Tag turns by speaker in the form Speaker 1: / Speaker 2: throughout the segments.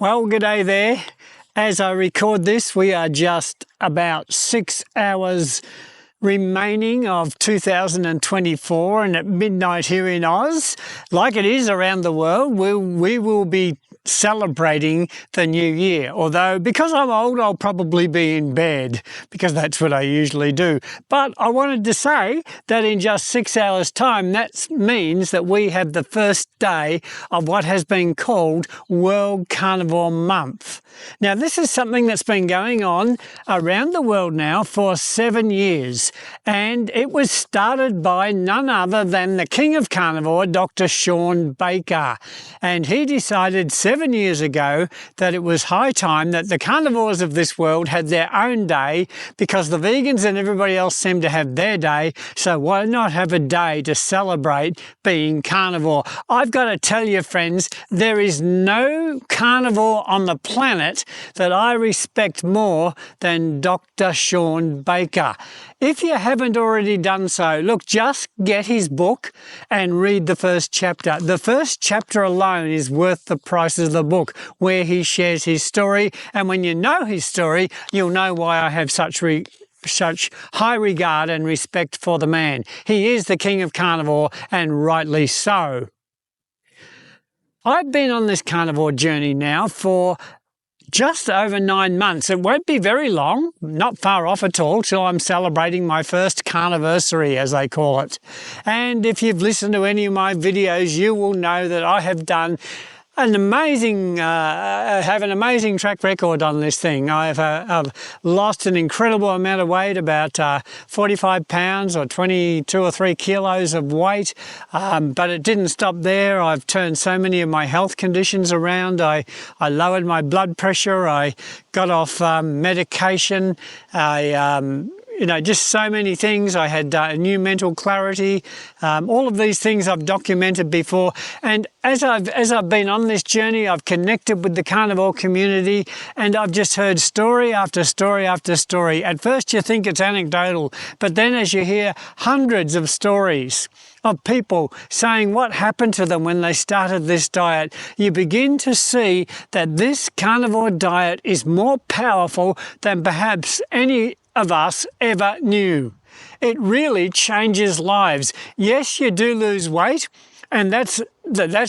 Speaker 1: Well, g'day there. As I record this, we are just about 6 hours remaining of 2024, and at midnight here in Oz, like it is around the world, we will be celebrating the new year. Although, because I'm old, I'll probably be in bed, because that's what I usually do. But I wanted to say that in just 6 hours' time, that means that we have the first day of what has been called World Carnivore Month. Now, this is something that's been going on around the world now for 7 years, and it was started by none other than the King of Carnivore, Dr Shawn Baker. And he decided 7 years ago that it was high time that the carnivores of this world had their own day, because the vegans and everybody else seem to have their day, so why not have a day to celebrate being carnivore? I've got to tell you, friends, there is no carnivore on the planet that I respect more than Dr Shawn Baker. If you haven't already done so, look, just get his book and read the first chapter. The first chapter alone is worth the price of the book, where he shares his story. And when you know his story, you'll know why I have such high regard and respect for the man. He is the King of Carnivore, and rightly so. I've been on this carnivore journey now for just over 9 months. It won't be very long, not far off at all, till I'm celebrating my first carniversary, as they call it. And if you've listened to any of my videos, you will know that I have done an amazing track record on this thing. I've lost an incredible amount of weight, about 45 pounds or 22 or 3 kilos of weight, but it didn't stop there. I've turned so many of my health conditions around. I lowered my blood pressure. I got off medication. Just so many things. I had new mental clarity. All of these things I've documented before. And as I've been on this journey, I've connected with the carnivore community, and I've just heard story after story after story. At first you think it's anecdotal, but then as you hear hundreds of stories of people saying what happened to them when they started this diet, you begin to see that this carnivore diet is more powerful than perhaps any of us ever knew. It really changes lives. Yes, you do lose weight, and that's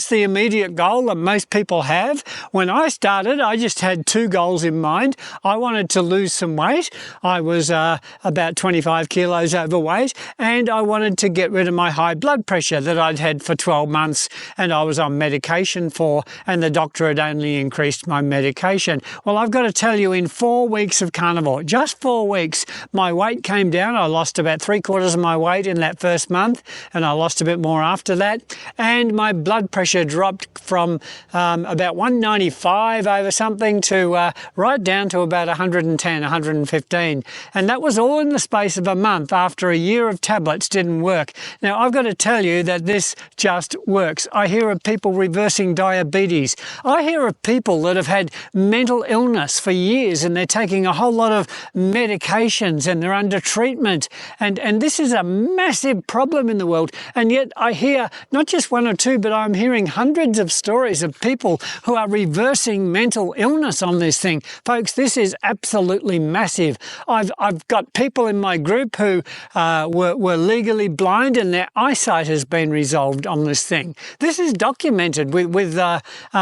Speaker 1: the immediate goal that most people have. When I started, I just had 2 goals in mind. I wanted to lose some weight. I was about 25 kilos overweight, and I wanted to get rid of my high blood pressure that I'd had for 12 months and I was on medication for, and the doctor had only increased my medication. Well, I've got to tell you, in 4 weeks of carnivore, just 4 weeks, my weight came down. I lost about 3/4 of my weight in that first month, and I lost a bit more after that, and my blood pressure dropped from about 195 over something to right down to about 110, 115. And that was all in the space of a month, after a year of tablets didn't work. Now, I've got to tell you that this just works. I hear of people reversing diabetes. I hear of people that have had mental illness for years, and they're taking a whole lot of medications, and they're under treatment. And this is a massive problem in the world. And yet I hear not just 1 or 2, but I'm hearing hundreds of stories of people who are reversing mental illness on this thing. Folks, this is absolutely massive. I've got people in my group who were legally blind, and their eyesight has been resolved on this thing. This is documented with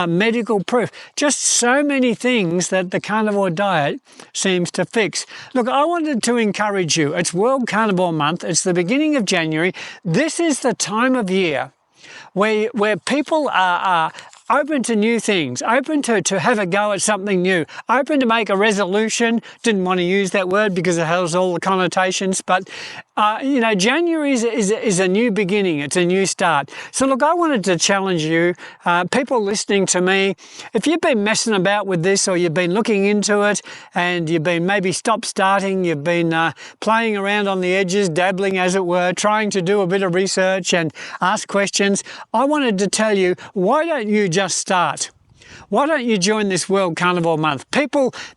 Speaker 1: medical proof. Just so many things that the carnivore diet seems to fix. Look, I wanted to encourage you. It's World Carnivore Month. It's the beginning of January. This is the time of year where people are open to new things, open to have a go at something new, open to make a resolution. Didn't want to use that word because it has all the connotations, but January is a new beginning. It's a new start. So look, I wanted to challenge you, people listening to me, if you've been messing about with this, or you've been looking into it, and you've been maybe stop-starting, you've been playing around on the edges, dabbling as it were, trying to do a bit of research and ask questions, I wanted to tell you, why don't you just start? Why don't you join this World Carnivore Month?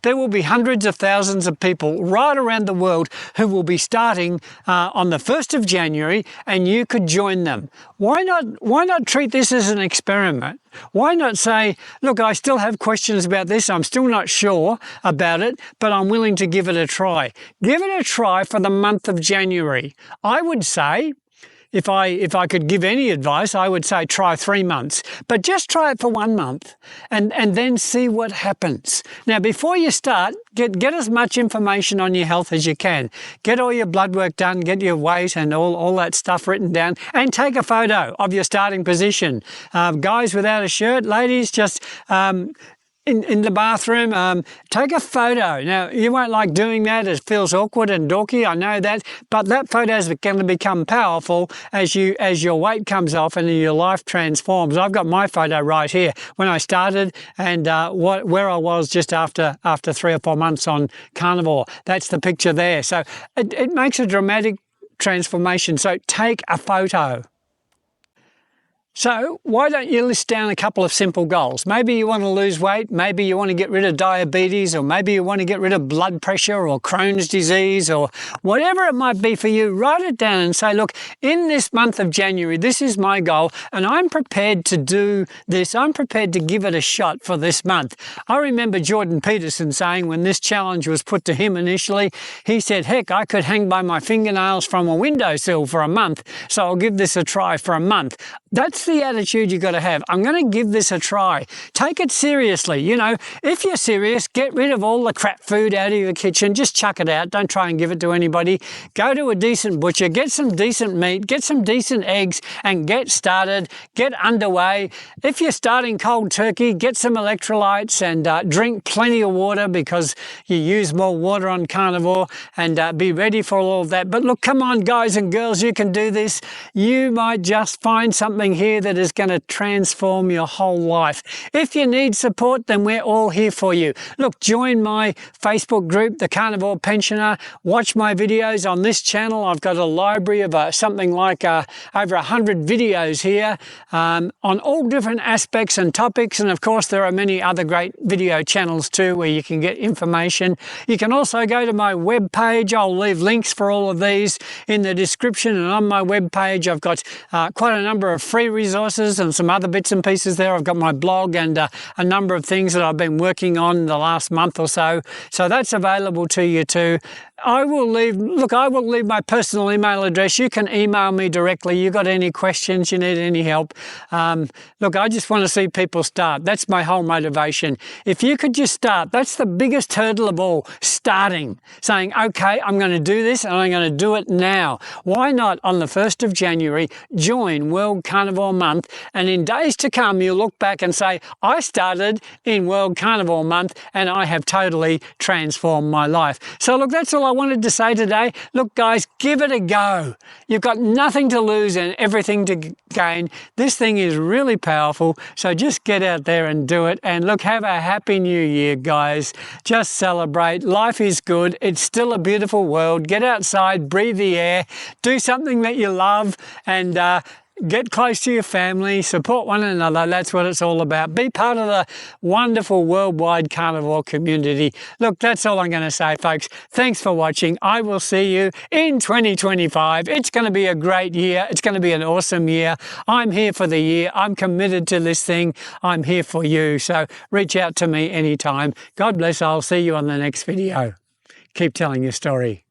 Speaker 1: There will be hundreds of thousands of people right around the world who will be starting on the 1st of January, and you could join them. Why not treat this as an experiment? Why not say, look, I still have questions about this, I'm still not sure about it, but I'm willing to give it a try. Give it a try for the month of January. I would say, if I could give any advice, I would say try 3 months, but just try it for 1 month and then see what happens. Now, before you start, get as much information on your health as you can. Get all your blood work done, get your weight and all that stuff written down, and take a photo of your starting position. Guys without a shirt, ladies, just in the bathroom, take a photo. Now, you won't like doing that. It feels awkward and dorky, I know that, but that photo is going to become powerful as your weight comes off and your life transforms. I've got my photo right here when I started and where I was just after 3 or 4 months on carnivore. That's the picture there. So it makes a dramatic transformation. So take a photo. So why don't you list down a couple of simple goals? Maybe you want to lose weight, maybe you want to get rid of diabetes, or maybe you want to get rid of blood pressure or Crohn's disease, or whatever it might be for you. Write it down and say, look, in this month of January, this is my goal, and I'm prepared to do this. I'm prepared to give it a shot for this month. I remember Jordan Peterson saying when this challenge was put to him initially, he said, heck, I could hang by my fingernails from a windowsill for a month, so I'll give this a try for a month. That's the attitude you've got to have. I'm going to give this a try. Take it seriously. You know, if you're serious, get rid of all the crap food out of your kitchen. Just chuck it out. Don't try and give it to anybody. Go to a decent butcher, get some decent meat, get some decent eggs, and get started. Get underway. If you're starting cold turkey, get some electrolytes and drink plenty of water, because you use more water on carnivore, and be ready for all of that. But look, come on, guys and girls, you can do this. You might just find something here that is going to transform your whole life. If you need support, then we're all here for you. Look, join my Facebook group, The Carnivore Pensioner. Watch my videos on this channel. I've got a library of something like over 100 videos here on all different aspects and topics. And of course, there are many other great video channels too where you can get information. You can also go to my webpage. I'll leave links for all of these in the description, and on my webpage I've got quite a number of free resources and some other bits and pieces there. I've got my blog and a number of things that I've been working on the last month or so. So that's available to you too. I will leave my personal email address. You can email me directly. You got any questions, you need any help. Look, I just want to see people start. That's my whole motivation. If you could just start, that's the biggest hurdle of all, starting. Saying, okay, I'm going to do this and I'm going to do it now. Why not on the 1st of January, join World Carnivore Month, and in days to come, you'll look back and say, I started in World Carnivore Month and I have totally transformed my life. So look, that's all I wanted to say today. Look, guys, give it a go. You've got nothing to lose and everything to gain. This thing is really powerful, so just get out there and do it. And look, have a happy new year, guys. Just celebrate. Life is good. It's still a beautiful world. Get outside, breathe the air, do something that you love, and get close to your family, support one another. That's what it's all about. Be part of the wonderful worldwide carnivore community. Look, that's all I'm going to say, folks. Thanks for watching. I will see you in 2025. It's going to be a great year. It's going to be an awesome year. I'm here for the year. I'm committed to this thing. I'm here for you. So reach out to me anytime. God bless. I'll see you on the next video. Keep telling your story.